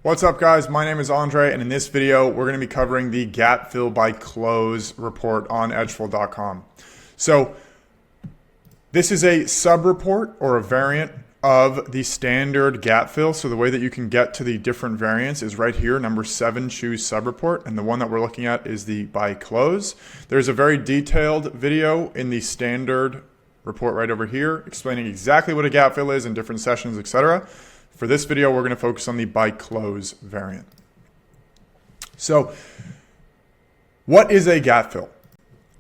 What's up guys, my name is Andre and in this video we're going to be covering the gap fill by close report on edgeful.com. So this is a sub-report or a variant of the standard gap fill. So the way that you can get to the different variants is right here, number 7, choose sub-report, and the one that we're looking at is the by close. There's a very detailed video in the standard report right over here explaining exactly what a gap fill is in different sessions, etc. For this video, we're going to focus on the by close variant. So what is a gap fill?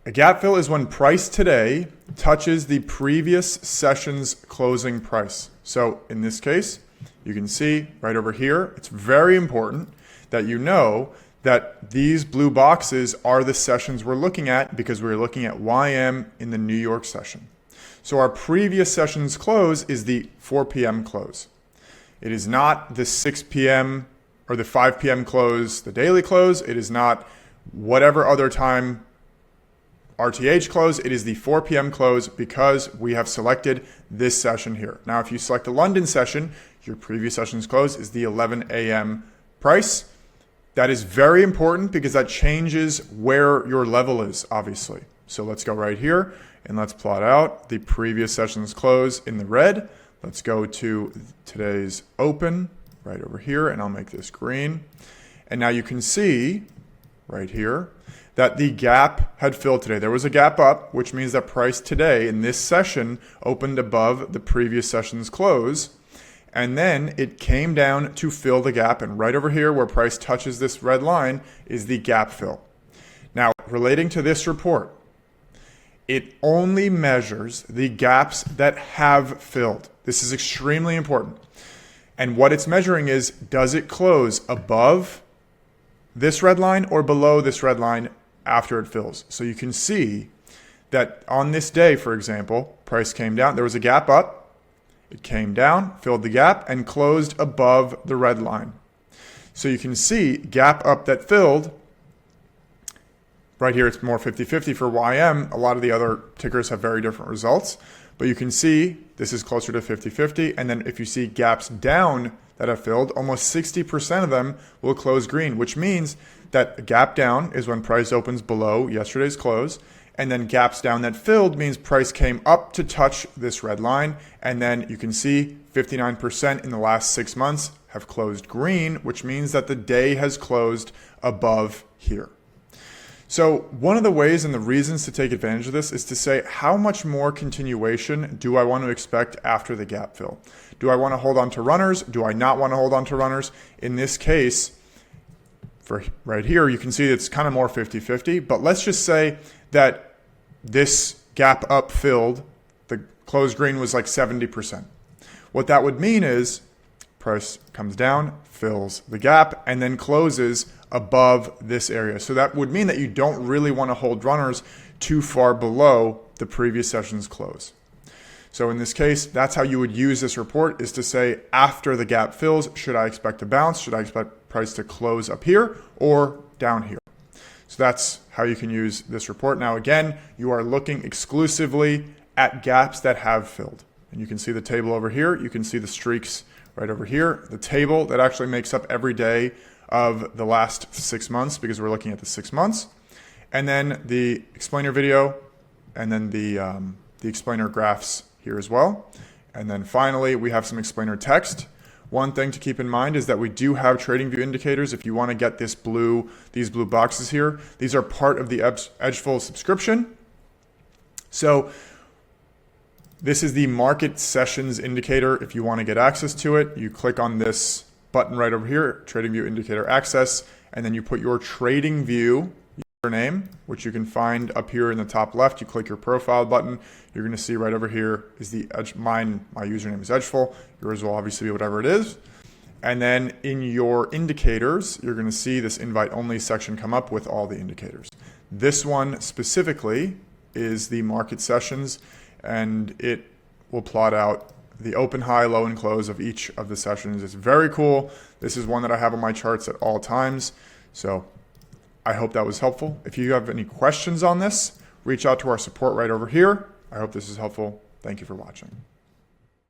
A gap fill is when price today touches the previous session's closing price. So in this case, you can see right over here, it's very important that you know that these blue boxes are the sessions we're looking at because we're looking at YM in the New York session. So our previous session's close is the 4 p.m. close. It is not the 6 p.m. or the 5 p.m. close, the daily close. It is not whatever other time RTH close. It is the 4 p.m. close because we have selected this session here. Now, if you select the London session, your previous session's close is the 11 a.m. price. That is very important because that changes where your level is, obviously. So let's go right here and let's plot out the previous session's close in the red. Let's go to today's open right over here, and I'll make this green. And now you can see right here that the gap had filled today. There was a gap up, which means that price today in this session opened above the previous session's close. And then it came down to fill the gap. And right over here where price touches this red line is the gap fill. Now, relating to this report, it only measures the gaps that have filled. This is extremely important. And what it's measuring is, does it close above this red line or below this red line after it fills? So you can see that on this day, for example, price came down. There was a gap up. It came down, filled the gap, and closed above the red line. So you can see gap up that filled. Right here, it's more 50-50 for YM. A lot of the other tickers have very different results. But you can see this is closer to 50-50. And then if you see gaps down that have filled, almost 60% of them will close green, which means that a gap down is when price opens below yesterday's close. And then gaps down that filled means price came up to touch this red line. And then you can see 59% in the last 6 months have closed green, which means that the day has closed above here. So one of the ways and the reasons to take advantage of this is to say, how much more continuation do I want to expect after the gap fill? Do I want to hold on to runners? Do I not want to hold on to runners? In this case, for right here, you can see it's kind of more 50-50, but let's just say that this gap up filled, the closed green was like 70%. What that would mean is price comes down, fills the gap, and then closes above this area. So that would mean that you don't really want to hold runners too far below the previous session's close. So in this case, that's how you would use this report, is to say, after the gap fills, should I expect a bounce? Should I expect price to close up here or down here? So that's how you can use this report. Now, again, you are looking exclusively at gaps that have filled. And you can see the table over here. You can see the streaks right over here. The table that actually makes up every day of the last 6 months, because we're looking at the 6 months, and then the explainer video, and then the explainer graphs here as well. And then finally, we have some explainer text. One thing to keep in mind is that we do have trading view indicators. If you want to get these blue boxes here, these are part of the Edgeful subscription. So this is the market sessions indicator. If you want to get access to it, you click on this button right over here, Trading View Indicator Access, and then you put your Trading View username, which you can find up here in the top left. You click your profile button. You're going to see right over here is my username is Edgeful. Yours will obviously be whatever it is. And then in your indicators, you're going to see this invite only section come up with all the indicators. This one specifically is the market sessions, and it will plot out the open, high, low, and close of each of the sessions. It's very cool. This is one that I have on my charts at all times. So I hope that was helpful. If you have any questions on this, reach out to our support right over here. I hope this is helpful. Thank you for watching.